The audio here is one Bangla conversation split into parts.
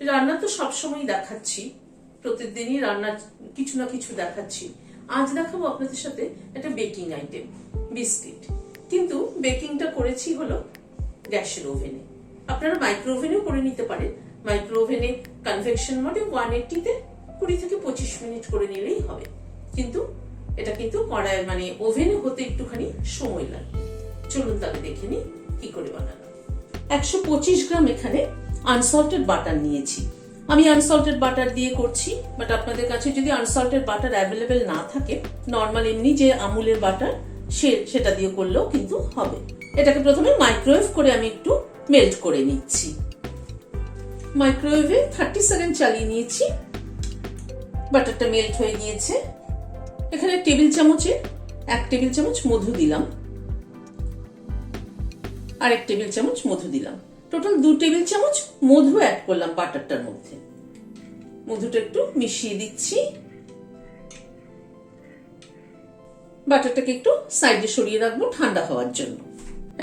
রান্না তো সবসময় দেখাচ্ছি, প্রতিদিনই রান্নার কিছু না কিছু দেখাচ্ছি। আজ দেখাবো আপনাদের সাথে একটা বেকিং আইটেম, বিস্কিট। কিন্তু বেকিংটা করেছি হলো গ্যাসের ওভেনে। আপনারা মাইক্রো ওভেনেও করে নিতে পারেন। মাইক্রো ওভেনে কনভেকশন মোডে 180-তে 20 থেকে 25 মিনিট করে নিলেই হবে। কিন্তু এটা কিন্তু কড়াই মানে ওভেনে হতে একটুখানি সময় লাগে। চলুন তাহলে দেখে নিই কি করে বানানো। 125 গ্রাম এখানে আনসল্টেড বাটার নিয়েছি। আমি আনসল্টেড বাটার দিয়ে করছি, বাট আপনাদের কাছে যদি আনসল্টেড বাটার অ্যাভেলেবেল না থাকে, নর্মাল এমনি যে আমুলের বাটার সেটা দিয়ে করলেও কিন্তু হবে। এটাকে প্রথমে মাইক্রোওয়েভ করে আমি একটু মেল্ট করে নিচ্ছি। মাইক্রোওয়েভে 30 সেকেন্ড চালিয়ে নিয়েছি। বাটারটা মেল্ট হয়ে গিয়েছে। এখানে টেবিল চামচে 1 টেবিল চামচ মধু দিলাম, আর 1 টেবিল চামচ মধু দিলাম। টোটাল 2 টেবিল চামচ মধু অ্যাড করলাম বাটারটার মধ্যে। মধুটা একটু মিশিয়ে দিচ্ছি। বাটারটাকে একটু সাইডে সরিয়ে রাখবো ঠান্ডা হওয়ার জন্য।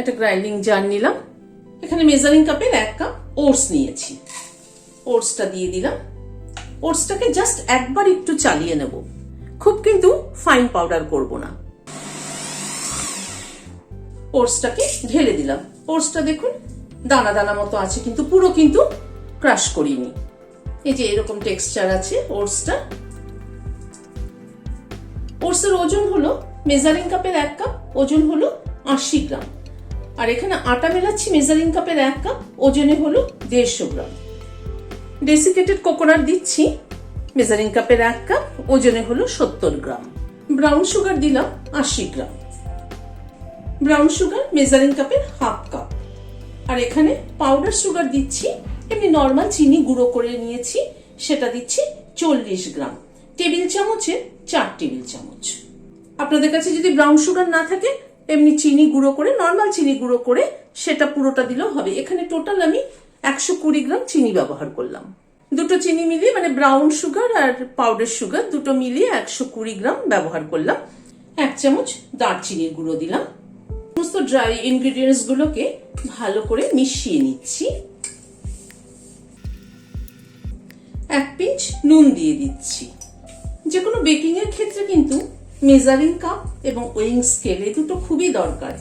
একটা গ্রাইন্ডিং জার নিলাম। এখানে মেজারিং কাপের 1 কাপ ওটস নিয়েছি। ওটসটা দিয়ে দিলাম। ওটসটাকে জাস্ট একবার একটু চালিয়ে নেব, খুব কিন্তু ফাইন পাউডার করব না। ওটসটাকে ঢেলে দিলাম। ওটসটা দেখুন দানা দানা মতো আছে, কিন্তু পুরো কিন্তু ক্রাশ করিনি। এই যে এরকম টেক্সচার আছে ওটসটা। ওটসের ওজন হলো মেজারিং কাপের 1 কাপ, ওজন হলো 80 গ্রাম। আর এখানে আটা মেলাচ্ছি মেজারিং কাপের 1 কাপ, ওজনে হলো 150 গ্রাম। ডেসিকেটেড কোকোনাট দিচ্ছি মেজারিং কাপের 1 কাপ, ওজনে হলো 70 গ্রাম। ব্রাউন সুগার দিলাম 80 গ্রাম। ব্রাউন সুগার মেজারিং কাপের 1/2 কাপ। আর এখানে পাউডার সুগার দিচ্ছি, এমনি নর্মাল চিনি গুঁড়ো করে নিয়েছি, সেটা দিচ্ছি 40 গ্রাম। টেবিল চামচে 4 টেবিল চামচ। আপনাদের কাছে যদি ব্রাউন সুগার না থাকে, এমনি চিনি গুঁড়ো করে, নর্মাল চিনি গুঁড়ো করে সেটা পুরোটা দিলেও হবে। এখানে টোটাল আমি 120 গ্রাম চিনি ব্যবহার করলাম। দুটো চিনি মিলিয়ে মানে ব্রাউন সুগার আর পাউডার সুগার দুটো মিলিয়ে 120 গ্রাম ব্যবহার করলাম। 1 চামচ দারচিনির গুঁড়ো দিলাম। সমস্ত ড্রাই ইনগ্রেডিয়েন্টস গুলোকে ভালো করে মিশিয়ে নিচ্ছি। 1 পিঞ্চ নুন দিয়ে দিচ্ছি। যে কোনো বেকিং এর ক্ষেত্রে কিন্তু মেজারিং কাপ এবং ওয়েইং স্কেল এই দুটো খুবই দরকার।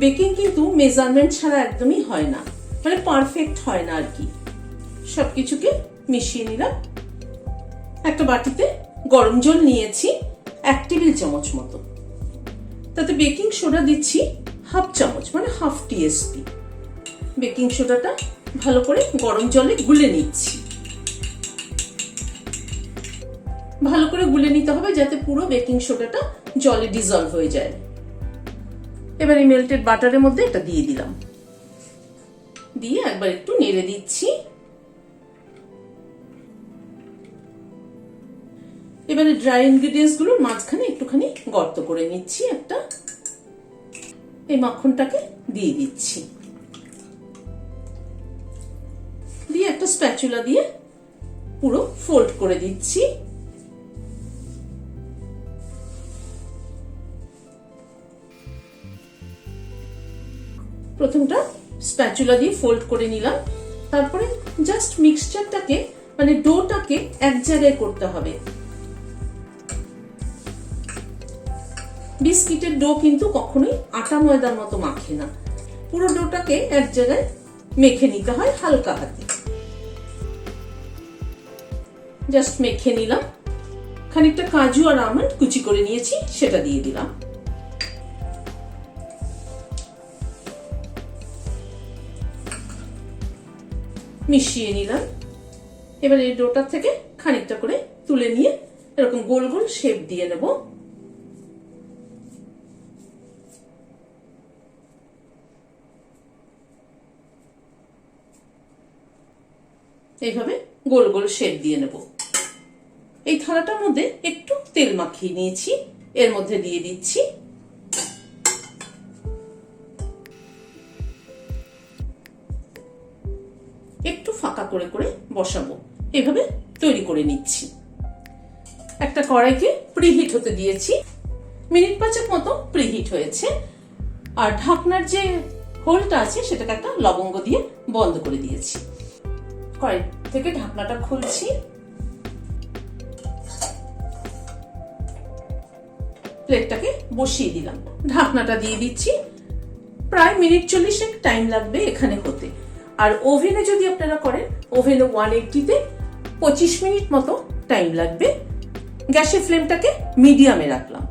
বেকিং কিন্তু মেজারমেন্ট ছাড়া একদমই হয় না, মানে পারফেক্ট হয় না আর কি। সবকিছুকে মিশিয়ে নিলাম। একটা বাটিতে গরম জল নিয়েছি 1 টেবিল চামচ মতো। তাতে বেকিং সোডা দিচ্ছি 1/2 চামচ, মানে 1/2 টিএসপি। বেকিং সোডাটা ভালো করে গরম জলে গুলে নিচ্ছি। ভালো করে গুলে নিতে হবে যাতে পুরো বেকিং সোডাটা জলে ডিজলভ হয়ে যায়। এবার এই মেল্টেড বাটারের মধ্যে এটা দিয়ে দিলাম। দিয়ে একবার একটু নেড়ে দিচ্ছি। এবারে ড্রাই ইনগ্রেডিয়েন্টস গুলোর মাঝখানে একটুখানি গর্ত করে নিচ্ছি একটা। এই মাখনটাকে দিয়ে দিচ্ছি। দিয়ে একটা স্প্যাচুলা দিয়ে পুরো ফোল্ড করে দিচ্ছি। প্রথমটা স্প্যাচুলা দিয়ে ফোল্ড করে নিলাম। তারপরে জাস্ট মিক্সচারটাকে মানে ডোটাকে এক জায়গায় করতে হবে। বিস্কিটের ডো কিন্তু কখনোই আটা ময়দার মতো মাখে না, পুরো ডোটাকে এক জায়গায় মেখে নিতে হয় হালকা হাতে। জাস্ট মেখে নিলাম। খানিকটা কাজু আর আমন্ড কুচি করে নিয়েছি, সেটা দিয়ে দিলাম। মিশিয়ে নিলাম। এবার এই ডোটার থেকে খানিকটা করে তুলে নিয়ে এরকম গোল গোল শেপ দিয়ে নেব। এইভাবে গোল গোল শেপ দিয়ে নেব। এই থালাটার মধ্যে একটু তেল মাখিয়ে নিয়েছি, এর মধ্যে দিয়ে দিচ্ছি। একটু ফাঁকা করে করে বসাবো, এভাবে তৈরি করে নিচ্ছি। একটা কড়াইকে প্রিহিট হতে দিয়েছি, মিনিট 5 মতো প্রিহিট হয়েছে। আর ঢাকনার যে হোলটা আছে সেটাকে একটা লবঙ্গ দিয়ে বন্ধ করে দিয়েছি। কড়াই থেকে ঢাকনাটা খুলছি। প্লেটটাকে বসিয়ে দিলাম, ঢাকনাটা দিয়ে দিচ্ছি। প্রায় মিনিট 40 টাইম লাগবে এখানে হতে। আর ওভেনে যদি আপনারা করেন, ওভেনে 180-তে 25 মিনিট মতো টাইম লাগবে। গ্যাসের ফ্লেমটাকে মিডিয়ামে রাখলাম।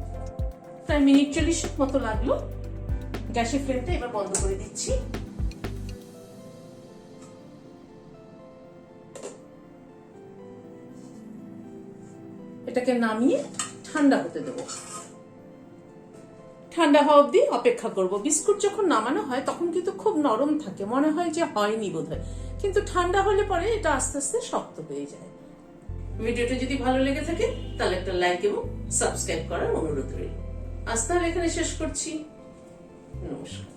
প্রায় মিনিট 40 মতো লাগলো। গ্যাসের ফ্লেমটা এবার বন্ধ করে দিচ্ছি। এটাকে নামিয়ে ঠান্ডা হতে দেবো। ঠান্ডা হওয়া অবধি অপেক্ষা করব। বিস্কুট যখন নামানো হয় তখন কিন্তু খুব নরম থাকে, মনে হয় যে হয়নি বোধহয়, কিন্তু ঠান্ডা হলে পরে এটা আস্তে আস্তে শক্ত হয়ে যায়। ভিডিওটা যদি ভালো লেগে থাকে তাহলে একটা লাইক এবং সাবস্ক্রাইব করার অনুরোধ রইল। আজ তাহলে এখানে শেষ করছি। নমস্কার।